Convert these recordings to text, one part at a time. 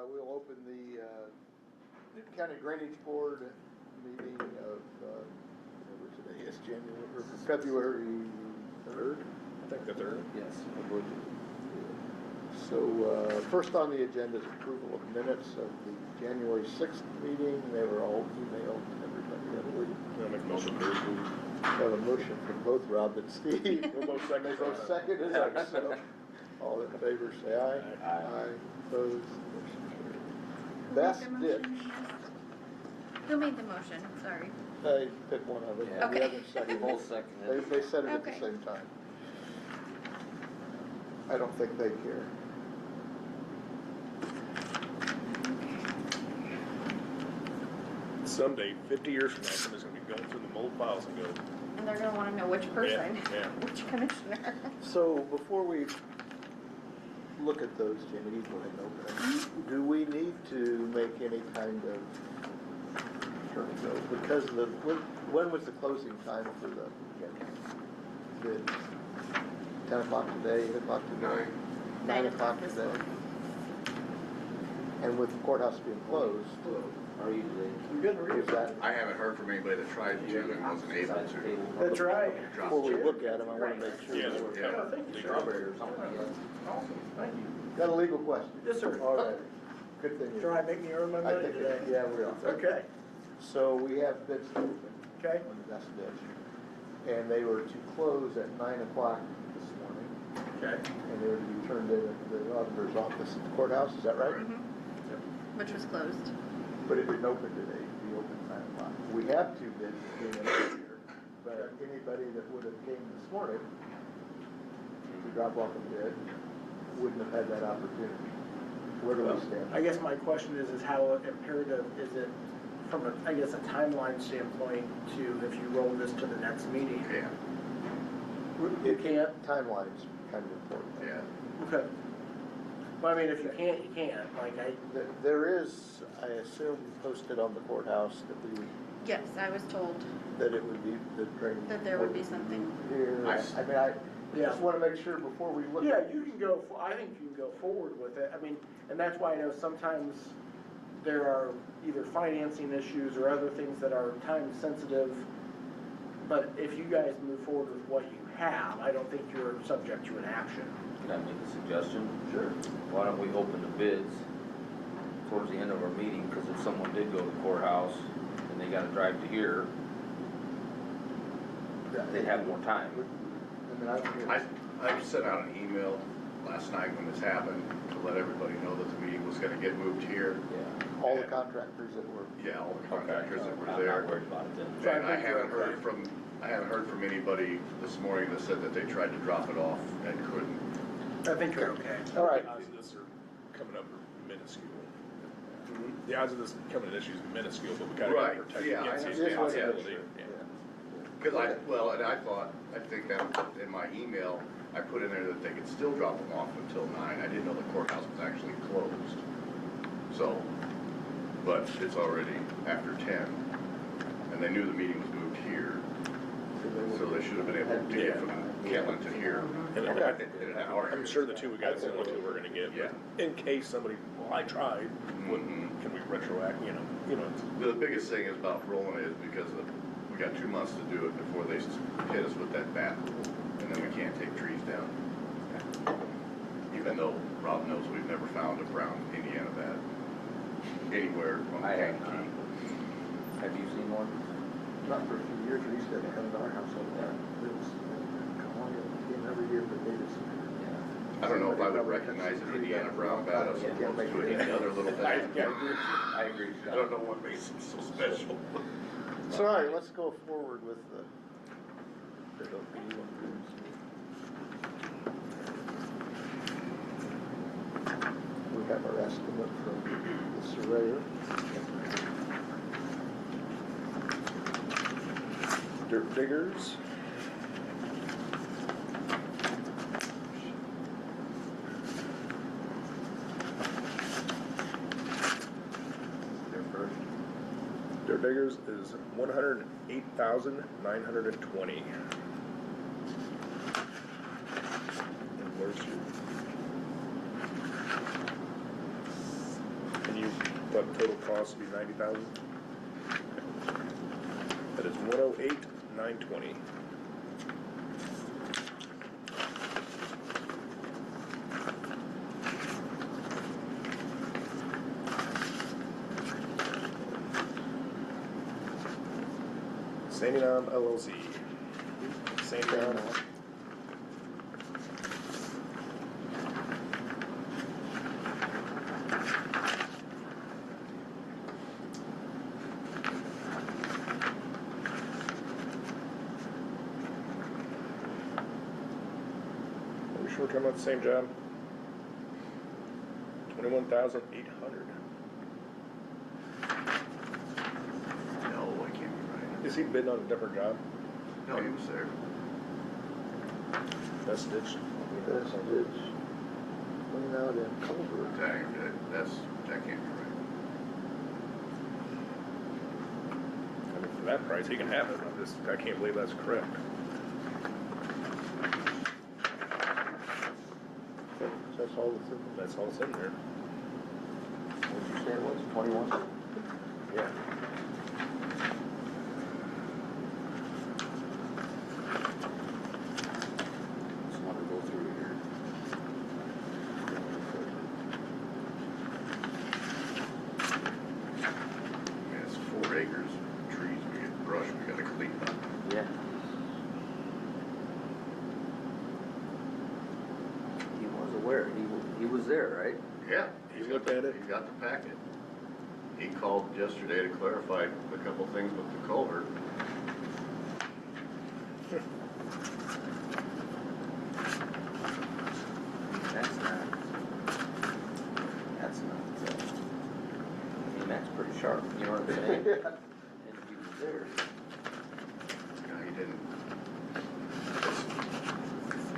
we'll open the Newton County Drainage Board meeting of, whatever today is, February 3rd. I think the 3rd. Yes. So first on the agenda is approval of minutes of the January 6th meeting. They were all emailed to everybody, I believe. I'll make a motion to approve. Have a motion from both Rob and Steve. We'll both second. They both seconded it, so all in favor say aye. Aye. Opposed, motion carried. Bass Ditch, Who made the motion? Sorry. I picked one of them. Yeah. The Okay. other seconded. Both seconded. They said it at the Okay. same time. I don't think they care. Someday, 50 years from now, somebody's going to be going through the mold files and go, And they're gonna wanna know which person, yeah. which commissioner. So before we look at those, Jamie, you go ahead and open it. Do we need to make any kind of, here we go, because when was the closing time for the bids? 10 o'clock today, 8 o'clock today? 9 o'clock this today? morning. And with the courthouse being closed, How are you today? is that, I haven't heard from anybody that tried to and wasn't able to. That's right. before we look at them, I want to make sure. yeah, that we're- yeah. Thank you, Strawberry or something, yes. Awesome, thank you. Got a legal question? Yes, sir. All right, good thing. Try and make me earn my I money think, today. yeah, we are. Okay, So we have bids open okay, on the Bass Ditch, and they were to close at 9 o'clock this morning, okay. and they were to be turned in at the auditor's office at the courthouse, is that right? Which was closed. But it didn't open today, it opened at 9 o'clock. We have 2 bids being in here, but anybody that would have came this morning to drop off a bid wouldn't have had that opportunity. Where do we stand? I guess my question is how imperative is it from a, I guess, a timeline standpoint to, if you roll this to the next meeting? Yeah, You can't? Timeline's kind of important. yeah. Okay. Well, I mean, if you can't, you can't, like There is, I assume, posted on the courthouse that we, Yes, I was told that it would be the drainage. that there would be something. Here, I mean, I Yeah. just want to make sure before we look. Yeah, at you can go, I think you can go forward with it. I mean, and that's why I know sometimes there are either financing issues or other things that are time sensitive. But if you guys move forward with what you have, I don't think you're subject to an action. Can I make a suggestion? Sure. Why don't we open the bids towards the end of our meeting, because if someone did go to the courthouse and they gotta drive to here, they'd have more time. I mean, I sent out an email last night when this happened to let everybody know that the meeting was gonna get moved here. Yeah. all the contractors that were, Yeah, all the contractors that were I'm there. not worried about it then. And I haven't heard from anybody this morning that said that they tried to drop it off and couldn't. I think you're okay. all right. The odds of this are coming up are minuscule. The odds of this becoming an issue is minuscule, but we gotta Right, protect yeah, against I the understand, possibility. yeah. Cause I think that in my email, I put in there that they could still drop them off until 9. I didn't know the courthouse was actually closed. So, but it's already after 10, and they knew the meeting was moved here, so they should have been able to get from Kentland to here. And Okay. in an hour. I'm sure the 2 we got is the only 2 we're gonna get, but in case somebody, well, I tried, Mhm. can we retroact, you know, The biggest thing is about rolling it is because we got 2 months to do it before they hit us with that bat rule, and then we can't take trees down. Even though Rob knows we've never found a brown Indiana bat anywhere on the I have Kankakee. Have you seen one? Not for a few years, we used to come to our house all the time. It was, came every year, but they just. I don't know if I would recognize an Indiana brown bat as opposed to any other little bat. I agree. I don't know what makes them so special. So, all right, let's go forward with the. We have our estimate from the surveyor. dirt diggers. Dirt diggers is $108,920. And where's your? Subtotal cost would be $90,000. That is 108,920. Sandynom LLC. Sandynom. Are we sure we're talking about the same job? 21,800. No, I can't be right. Is he bidding on a different job? No, he was there. That's ditch. That's ditch. Clean out in culvert. That can't be right. I mean, for that price, he can have it. I can't believe that's correct. That's all that's in That's all that's in there. What'd you say it was, 21? Yeah. Just want to go through here. I mean, it's 4 acres of trees, we get brush, we gotta clean up. Yeah. He was aware, he was there, right? Yeah. He looked at it? He got the packet. He called yesterday to clarify a couple things with the culvert. That's not, I mean, that's pretty sharp, you know what I'm saying? And he was there. You know, he didn't,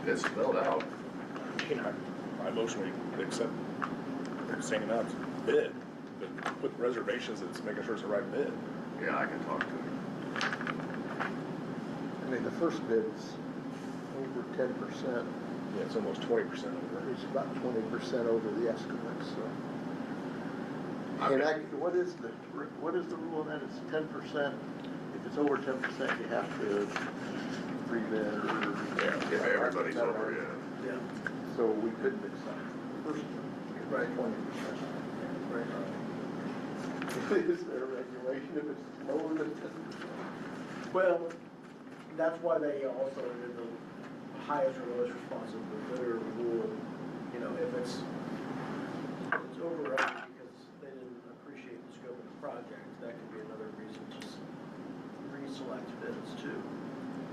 it's spelled out. You know, I emotionally accept Sandynom's bid, but with reservations, it's making sure it's the right bid. Yeah, I can talk to him. I mean, the first bid's over 10%. Yeah, it's almost 20% over. It's about 20% over the estimate, so. Okay. And what is the rule on that? It's 10%. If it's over 10%, you have to pre-bid or. Yeah, if everybody's over, yeah. Yeah. So we couldn't accept the first one. Right. 20%. Right. Is there a regulation if it's lower than 10%? Well, that's why they also did the highest or lowest responsible bidder rule. You know, if it's over because they didn't appreciate the scope of the project, that could be another reason to reselect bids too.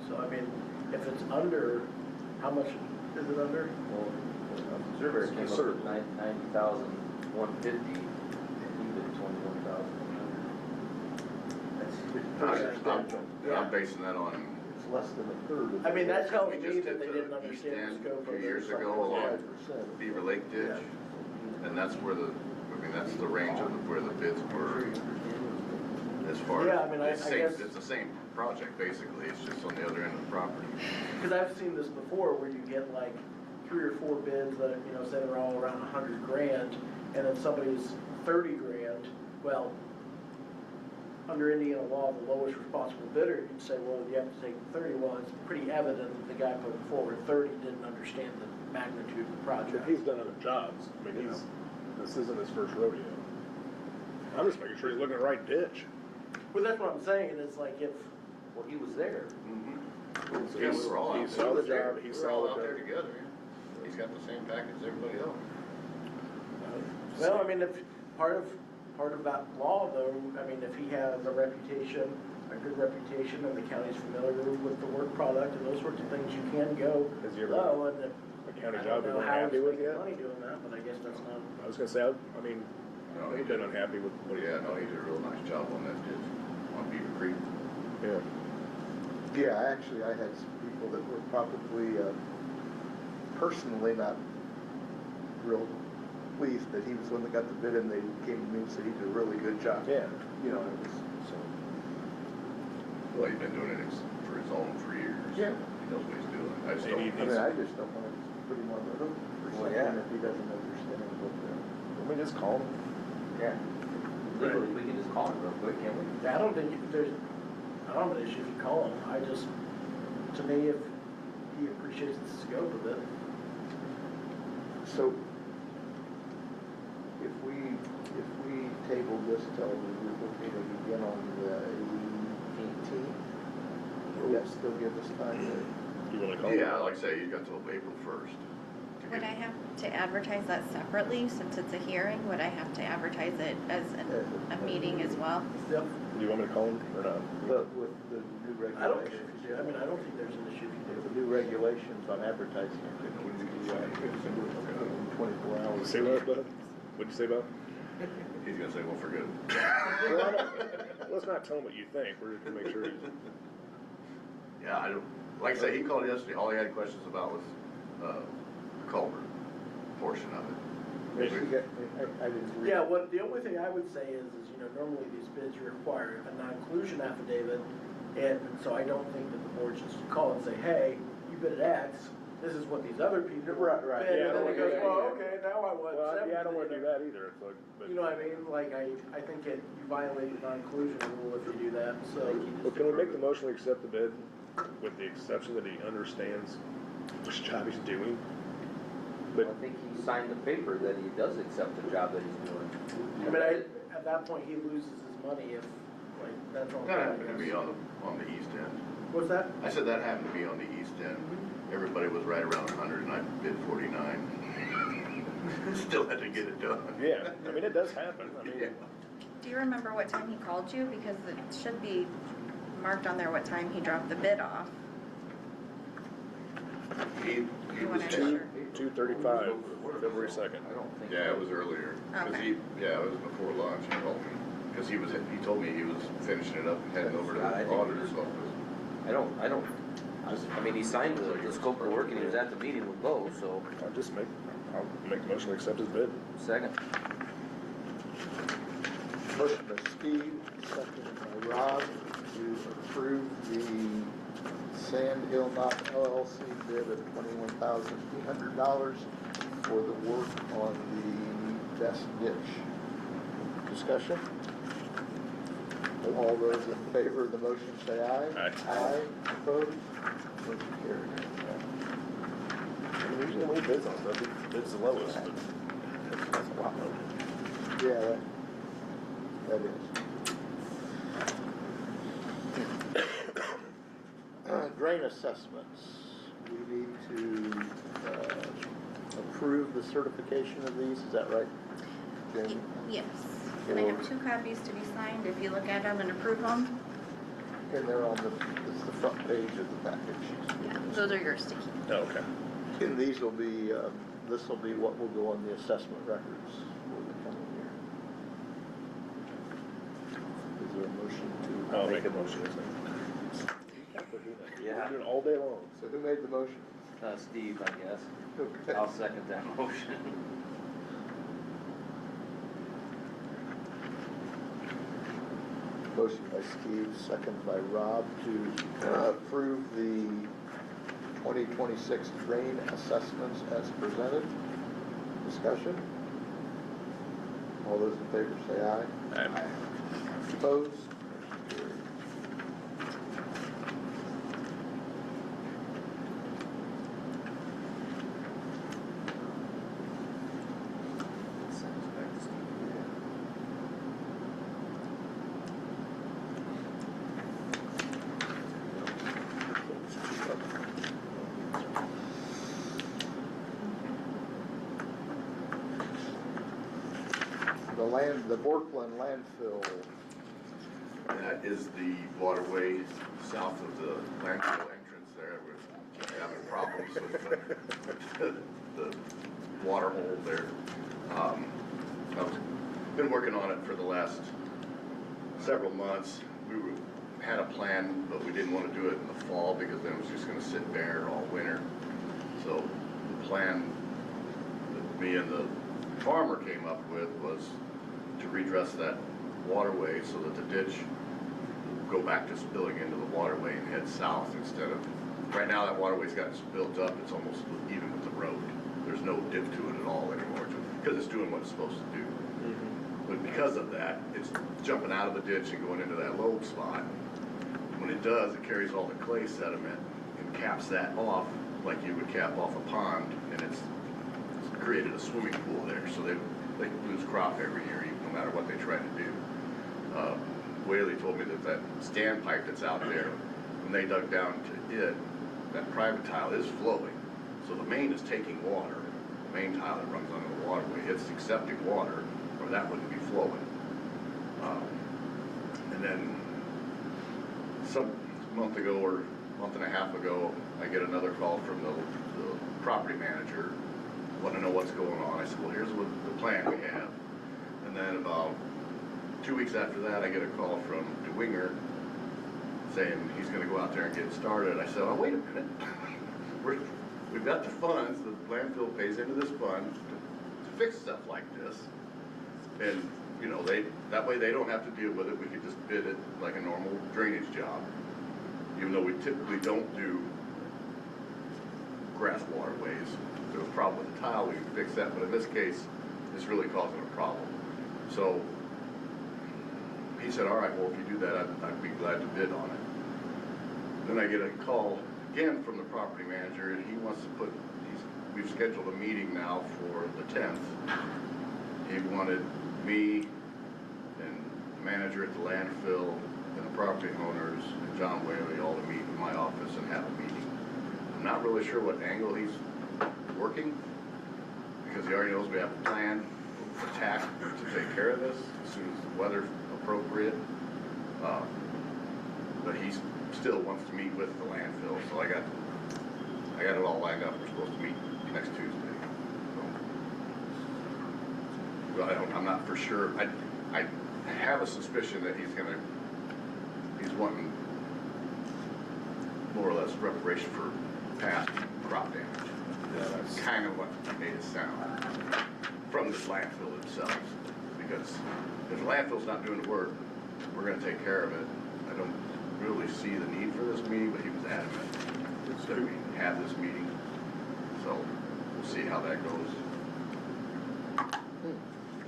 So I mean, if it's under, how much is it under? Well, the surveyor came up with 90,150, he bid 21,100. I'm basing that on, It's less than a third. I mean, that tells we me just that did they didn't the east understand the end scope a of few years the ago project. along Beaver Lake Ditch. And that's where that's the range of where the bids were as far as. Yeah, I mean, I guess- It's the same project, basically, it's just on the other end of the property. Because I've seen this before where you get like 3 or 4 bids that, you know, say they're all around 100 grand, and then somebody's 30 grand, well, under Indiana law, the lowest responsible bidder, you'd say, well, you have to take 30. Well, it's pretty evident that the guy putting forward 30 didn't understand the magnitude of the project. If he's done other jobs, I mean, this isn't his first rodeo. I'm just making sure he's looking at the right ditch. Well, that's what I'm saying, is like if, Well, he was there. So Yeah, we were all he out saw the there. job, he We were saw all the out there job. together. He's got the same package as everybody else. well, I mean, if part of that law though, I mean, if he has a reputation, a good reputation, and the county's familiar with the work product and those sorts of things, you can go Has he ever- low, and if, A county I job don't he's know how unhappy he's with making yet? money doing that, but I guess that's not. I was gonna say, I mean, No, he's been unhappy with what he's. Yeah, no, he did a real nice job on that ditch, on Beaver Creek. Yeah. Yeah, actually, I had some people that were probably personally not real pleased that he was the one that got the bid, and they came to me and said he did a really good job. Yeah. You know, it was, so. Well, he's been doing it for his own for years. Yeah. He knows what he's doing. I just Maybe don't. I mean, I just don't want to put him on the hook for Well, something yeah. if he doesn't understand what Let me just call him. Yeah. legally, we can just call him real quick, can't we? I don't think there's, I don't have an issue if you call him, I just, to me, if he appreciates the scope of it. So, if we table this till we meet again on the 18th, will that still give us time to? You wanna call? Yeah, like I say, you got till April 1st. Would I have to advertise that separately since it's a hearing? Would I have to advertise it as a meeting as well? Yep. Do you want me to call him or not? But with the new I don't care regulations, if you do, I mean, I don't think there's an issue if you with the do. new regulations on advertising, can we do that in 24 hours? Say what, bud? What'd you say, Bob? He's gonna say, well, forget it. Well, I don't- let's not tell him what you think, we're just gonna make sure he's. Yeah, I don't, like I say, he called yesterday, all he had questions about was, culvert portion of it. Yes, you got- I didn't read. Yeah, what, the only thing I would say is, normally these bids require a non-collusion affidavit, and so I don't think that the board should just call and say, hey, you bid at X, this is what these other people Right. bid, Yeah, I and don't then it wanna goes, do that well, either. okay, now I want Well, 70. yeah, I don't wanna do that either, it's like, but. You know what I mean? Like, I think you violate the non-collusion rule if you do that, so. Well, can we make the motion to accept the bid with the exception that he understands which job he's doing? But I think he signed the paper that he does accept the job that he's doing. I mean, at that point, he loses his money if, like, that's all. That happened to me on the east end. What's that? I said that happened to me on the east end. Everybody was right around 100 and I bid 49. Still had to get it done. yeah, I mean, it does happen, I Yeah. mean, Do you remember what time he called you? Because it should be marked on there what time he dropped the bid off. He You was, wanna two, sure? 2:35, February 2nd. I don't think. yeah, it was earlier. 'Cause Okay. yeah, it was before lunch, he called me. Because he told me he was finishing it up and heading over to I think the he auditor's just- office. I mean, he signed the scope of work and he was at the meeting with Bo, so, I'll make the motion to accept his bid. second. Motion by Steve, seconded by Rob, to approve the Sand Hill Knot LLC bid of $21,800 for the work on the Best Ditch. Discussion? All those in favor of the motion say aye. Aye. Aye, opposed, motion carried. I mean, usually when he bids on stuff, he bids the lowest, but that's a lot lower. Yeah, that is. Drain assessments. We need to approve the certification of these, is that right, Jamie? Yes. And I have 2 copies to be signed if you look at them and approve them. And they're on it's the front page of the package. Yeah, those are yours to keep. Oh, okay. And these will be, this will be what will go on the assessment records for the coming year. Is there a motion to? I'll make a motion. Yeah. We're doing it all day long. So who made the motion? Steve, I guess. Okay. I'll second that motion. Motion by Steve, second by Rob to approve the 2026 drain assessments as presented. Discussion? All those in favor say aye. Aye. Opposed? The Borkland landfill. That is the waterway south of the landfill entrance there. We're having problems with the water hole there. I've been working on it for the last several months. Had a plan, but we didn't want to do it in the fall because then it was just going to sit bare all winter. So the plan that me and the farmer came up with was to redress that waterway so that the ditch will go back to spilling into the waterway and head south instead of, right now that waterway's gotten built up, it's almost even with the road. There's no dip to it at all anymore because it's doing what it's supposed to do. But because of that, it's jumping out of the ditch and going into that low spot. When it does, it carries all the clay sediment and caps that off like you would cap off a pond, and it's created a swimming pool there. So they lose crop every year, no matter what they try to do. Whaley told me that standpipe that's out there, when they dug down to it, that private tile is flowing. So the main is taking water. The main tile that runs under the waterway, it's accepting water, or that wouldn't be flowing. And then some month ago or month and a half ago, I get another call from the property manager, want to know what's going on. I said, well, here's what the plan we have. And then about 2 weeks after that, I get a call from DeWinger saying he's going to go out there and get it started. I said, oh, wait a minute. We've got the funds, the landfill pays into this fund to fix stuff like this. And, you know, that way they don't have to deal with it. We could just bid it like a normal drainage job. Even though we typically don't do grass waterways. If there was a problem with the tile, we could fix that. But in this case, it's really causing a problem. So he said, all right, well, if you do that, I'd be glad to bid on it. Then I get a call again from the property manager, and he wants to we've scheduled a meeting now for the 10th. He wanted me and the manager at the landfill and the property owners and John Whaley all to meet in my office and have a meeting. I'm not really sure what angle he's working, because he already knows we have a plan, attack to take care of this as soon as the weather's appropriate. But he still wants to meet with the landfill, so I got it all lined up. We're supposed to meet next Tuesday. So, I'm not for sure. I have a suspicion that he's wanting more or less reparation for past crop damage. Yeah, That's kind of what made it sound from the landfill themselves. Because if the landfill's not doing the work, we're going to take care of it. I don't really see the need for this meeting, but he was adamant that we have this meeting. So we'll see how that goes.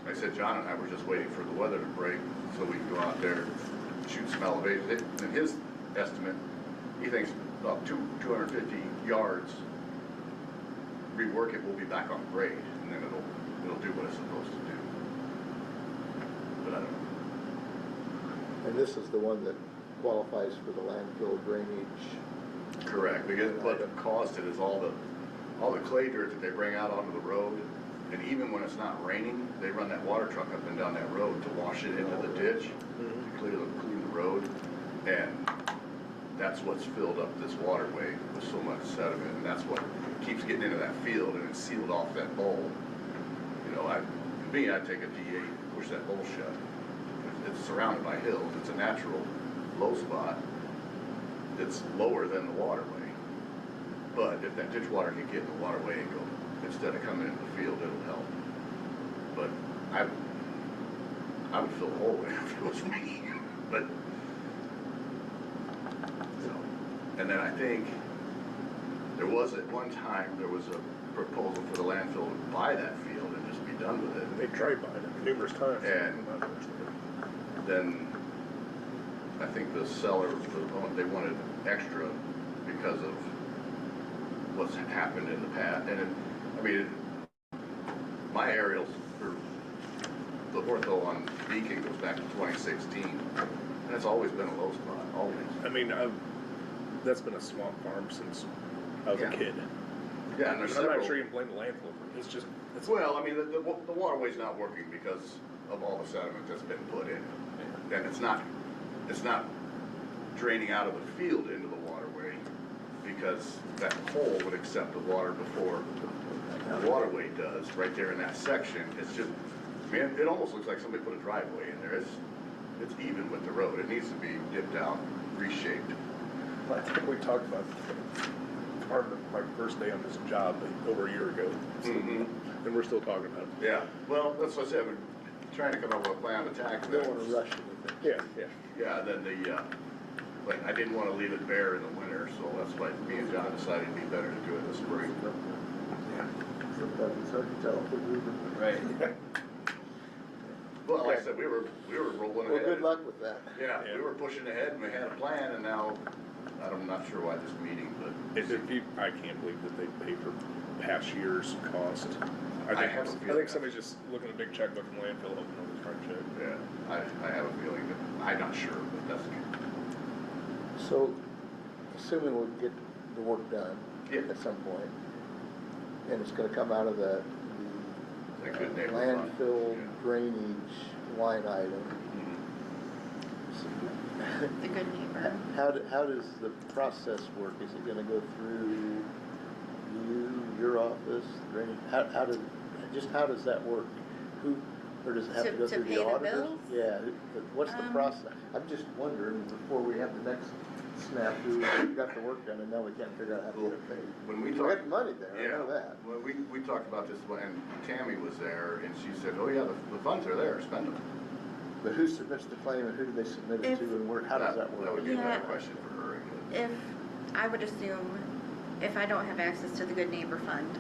Like I said, John and I were just waiting for the weather to break so we can go out there, shoot some elevation. In his estimate, he thinks about 250 yards, rework it, we'll be back on grade, and then it'll do what it's supposed to do. But I don't know. And this is the one that qualifies for the landfill drainage. Correct, because what caused it is all the clay dirt that they bring out onto the road, and even when it's not raining, they run that water truck up and down that road to wash it into the ditch, to clean the road, and that's what's filled up this waterway with so much sediment, and that's what keeps getting into that field, and it's sealed off that bowl. You know, I'd take a D8 and push that bowl shut. It's surrounded by hills. It's a natural low spot. It's lower than the waterway. But if that ditch water can get in the waterway and go, instead of coming into the field, it'll help. But I would fill the hole in if it was me. But, so, and then I think there was at one time, there was a proposal for the landfill to buy that field and just be done with it. They tried buying it numerous times. And then I think the seller, they wanted extra because of what's happened in the past. And my aerials for the ortho on Beacon goes back to 2016, and it's always been a low spot, always. That's been a swamp farm since I was a kid. Yeah, and there's I'm several. not sure you can blame the landfill for it. It's Well, the waterway's not working because of all the sediment that's been put in. And it's not draining out of the field into the waterway because that hole would accept the water before the waterway does, right there in that section. It's just, it almost looks like somebody put a driveway in there. It's even with the road. It needs to be dipped out, reshaped. I think we talked about part of my first day on this job over a year ago. Mm-hmm. And we're still talking about it. Yeah, well, that's what I said. We're trying to come up with a plan of attack. You don't want to rush it. Yeah, then but I didn't want to leave it bare in the winter, so that's why me and John decided it'd be better to do it in the spring. Sometimes it's hard to tell if we're moving. Right. Well, like I Okay. said, we were rolling Well, ahead. good luck with that. Yeah, Yeah. we were pushing ahead and we had a plan and now, I'm not sure why this meeting, but. I can't believe that they pay for past year's cost. I have a I feeling think somebody's just looking at a big checkbook from landfill, hoping nobody's trying to check. Yeah, I have a feeling that, I'm not sure, but that's okay. So, assuming we'll get the work done Yeah. at some point, and it's gonna come out of the The good neighbor fund. landfill Yeah. drainage line item. The good neighbor. How does the process work? Is it gonna go through you, your office, drainage? How does that work? Who, or does it have to go To through pay the the auditors? bills? Yeah, what's the process? I'm just wondering, before we have the next snap, who got the work done, and now we can't figure out how to get it paid. When we We talked. got the money there, I know that. Well, we talked about this when Tammy was there and she said, oh yeah, the funds are there, spend them. But who submits the claim and who do they submit it If- to and where, how does that That work? would be a Yeah. better question for her. I guess. If, I would assume, if I don't have access to the good neighbor fund,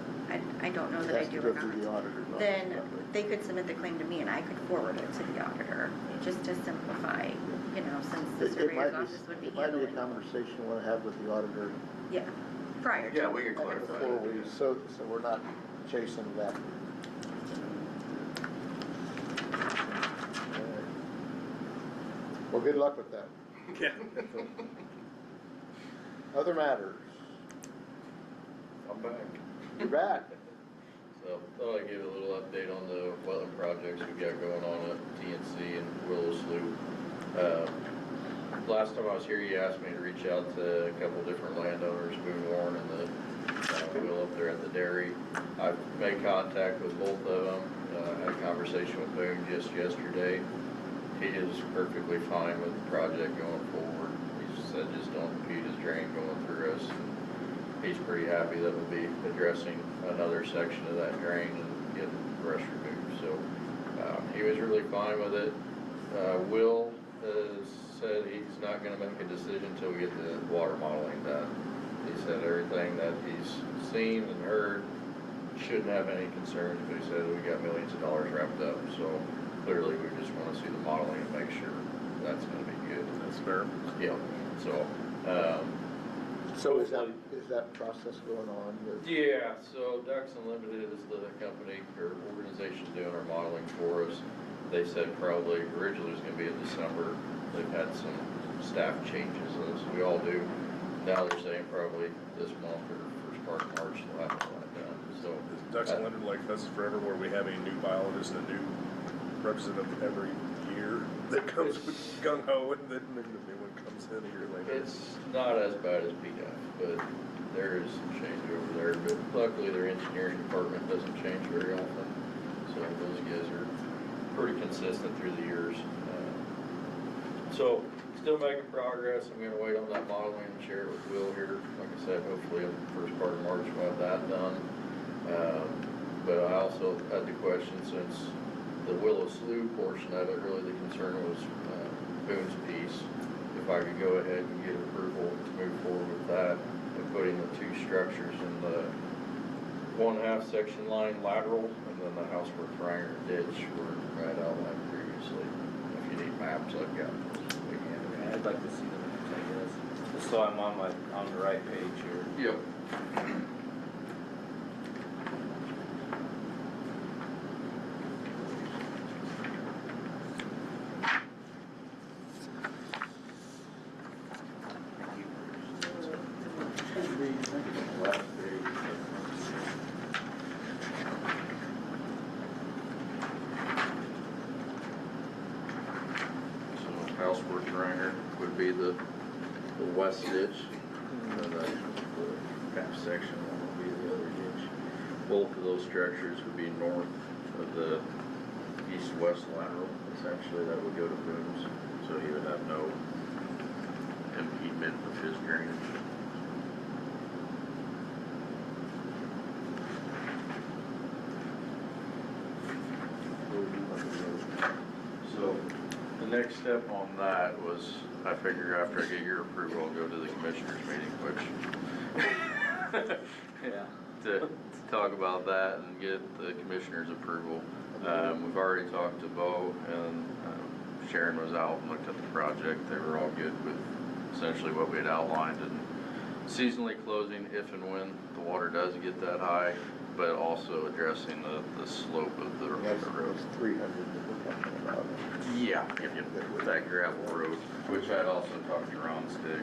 I don't know It that I has to do go or through the not. auditor's office, Then probably. they could submit the claim to me and I could forward it to the auditor, just to simplify, since the It surveyor's might office would be It might be a handling. conversation we wanna have with the auditor Yeah, prior to. Yeah, we can clarify. before we, so we're not chasing that. Well, good luck with that. Yeah. Other matters, I'm back. you're back. So, thought I'd give a little update on the wetland projects we've got going on at TNC and Willow Slough. Last time I was here, you asked me to reach out to a couple different landowners, Boone Warren and the Will up there at the dairy. I've made contact with both of them. Had a conversation with Boone just yesterday. He is perfectly fine with the project going forward. He said just don't impede his drain going through us. He's pretty happy that we'll be addressing another section of that drain and getting brush removed. So he was really fine with it. Will has said he's not going to make a decision until we get the water modeling done. He said everything that he's seen and heard shouldn't have any concerns, but he said we got millions of dollars wrapped up. So clearly we just want to see the modeling and make sure that's going to be good. That's fair. Yeah. So. So is that process going on with? Yeah, so Ducks Unlimited is the company or organization doing our modeling for us. They said probably originally it was gonna be in December. They've had some staff changes, as we all do. Now they're saying probably this month or first part of March they'll have all that done, so. Is Ducks Unlimited like Pheasants Forever, where we have a new biologist and a new representative every year that comes with gung ho and then the new one comes in a year later? It's not as bad as PDAF, but there is some change over there. But luckily, their engineering department doesn't change very often, so those guys are pretty consistent through the years. So still making progress. I'm going to wait on that modeling and share it with Will here. Like I said, hopefully in the first part of March we'll have that done. But I also had the question, since the Willow Slough portion of it, really the concern was Boone's piece. If I could go ahead and get approval to move forward with that and putting the two structures in the 1/2 section line lateral and then the Houseworth Ranger ditch were right outlined previously. If you need maps, I've got those. We can- I'd like to see them, I guess, just so I'm on the right page here. Yep. So Houseworth Ranger would be the west ditch, and then the half section would be the other ditch. Both of those structures would be north of the east-west lateral, essentially, that would go to Boone's, so he would have no impediment of his drainage. So, the next step on that was, I figure after I get your approval, I'll go to the commissioners meeting, which, Yeah. to talk about that and get the commissioners' approval. We've already talked to Bo, and Sharon was out and looked at the project. They were all good with essentially what we had outlined, and seasonally closing if and when the water does get that high, but also addressing the slope of the That's road. those 300 that we're talking about. Yeah, with that gravel road, which I'd also talked to Ron Stig.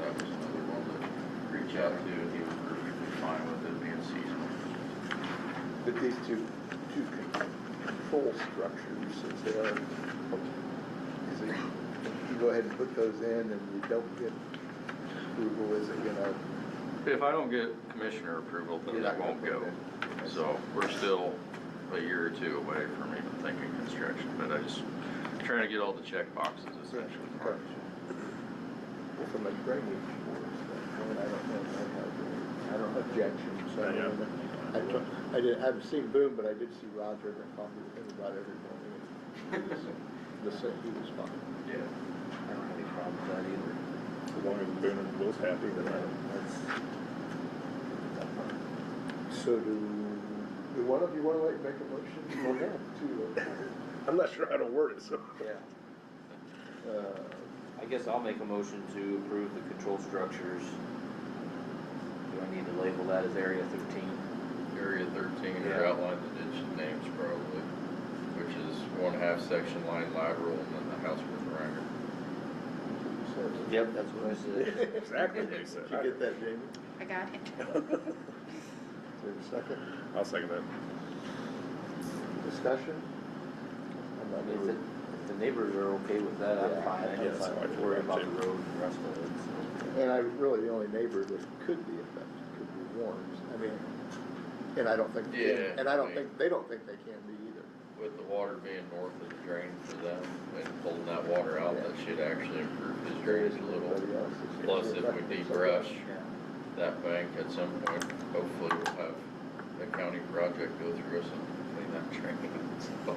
That was another one to reach out to, and he was perfectly fine with it being seasonal. But these two control structures, since they are, is it, you go ahead and put those in and you don't get approval, is it gonna? If I don't get commissioner approval, then You're that not won't gonna go. put it in. So we're still a year or two away from even thinking construction, but I just trying to get all the check boxes essentially. Okay. Well, from a drainage board standpoint, I don't have objections, so. Yeah. I haven't seen Boone, but I did see Roger and coffee with him about every morning. He was fine. Yeah. I don't have any problem with that either. As long as Boone and Will's happy, then So do one of you want to make a motion? Well, yeah, I'm not sure how to word it, so. yeah. I guess I'll make a motion to approve the control structures. Do I need to label that as Area 13? Area 13, Yeah. or outline the ditch names probably, which is 1/2 section line lateral and then the house with Ranger. Yep, that's what I said. Exactly what he said. Did you get that, Jamie? I got it. Is there a second? I'll second that. Discussion? I'm not If really- if the neighbors are okay with that, I'm Yeah. fine. I Yeah, don't that's have to fine. worry about the road and the rest of it, so. And the only neighbor that could be affected could be Warren's. I mean, and I don't think, Yeah, and I don't I mean- think, they don't think they can be either. With the water being north of the drain for them and pulling that water out, that should actually improve his drainage a little. Everybody else is- Plus, if we debrush Yeah. that bank at some point, hopefully we'll have a county project go through us and clean that drain. So,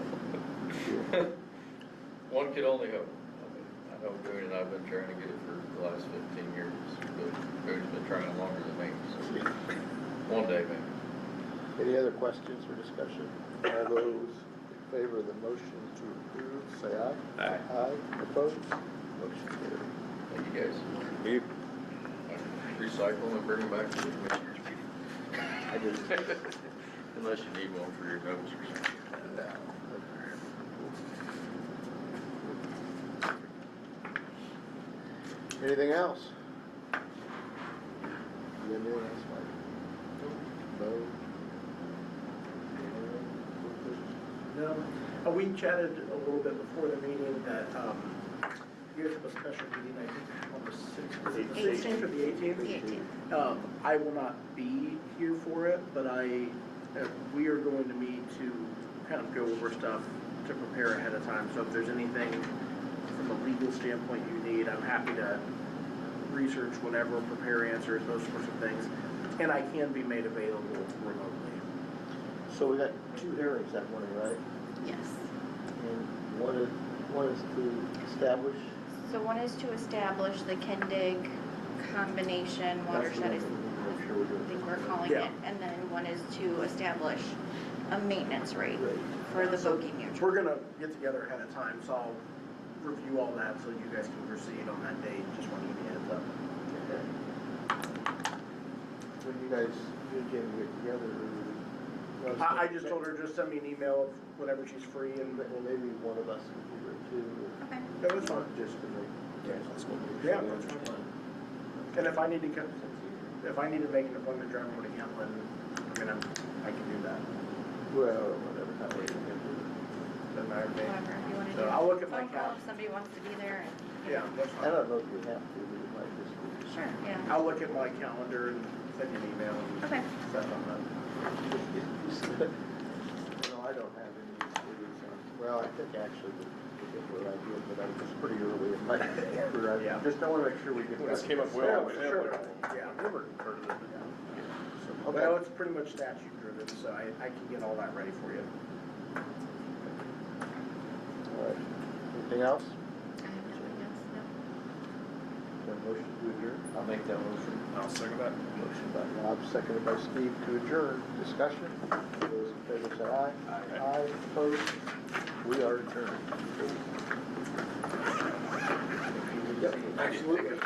one could only hope. I know Boone and I've been trying to get it for the last 15 years, but Boone's been trying longer than me, so one day maybe. Any other questions or discussion? All those in favor of the motion to approve, say aye. Aye. Aye, opposed? Motion carried. Thank you guys. You, Recycle and bring them back to the commissioners. I just, Unless you need one for your notes or something. Anything else? You got anything else, Mike? No? No, we chatted a little bit before the meeting that, you guys have a special meeting, I think, on the 6th, is it the 16th or the 18th? The 18th. I will not be here for it, but we are going to meet to kind of go over stuff to prepare ahead of time. So if there's anything from a legal standpoint you need, I'm happy to research whatever, prepare answers, those sorts of things. And I can be made available remotely. So we got two hearings that morning, right? Yes. And one is to establish. So one is to establish the Kendig combination watershed, That's is, what we make sure we're doing. I think we're calling Yeah. it. And then one is to establish a maintenance rate Right. for the So Bogey Mutual. We're gonna get together ahead of time, so I'll review all that so you guys can proceed on that date. Just want to give you a heads up. When you guys, you and Jamie get together. I just told her, just send me an email of whenever she's free and, Well, maybe one of us can do it too. Okay. that was fine. Just to make. Yeah, that's fine. And if I need to come, if I need to make an appointment driving over to Kentland, I can do that. Well, whatever time we can do it. Doesn't matter to me. Whatever you want to So do. I'll look at my Phone call cap. if somebody wants to be there. And, Yeah, that's I fine. don't know if we have to, but it might just be. sure, yeah. I'll look at my calendar and send you an email and Okay. stuff on that. No, I don't have any cities on, well, I think actually where I did, but I was pretty early in my career. Yeah. Just don't wanna make sure we get. This came up Yeah, well. sure. Yeah. Never heard of it. Okay. Well, it's pretty much statute driven, so I can get all that ready for you. All right. Anything else? I have nothing else, no. Then motion to adjourn? I'll make that motion. I'll second that. Motion by Rob, seconded by Steve to adjourn. Discussion? Those in favor say aye. Aye. Aye, opposed? We are adjourned. Yep, absolutely.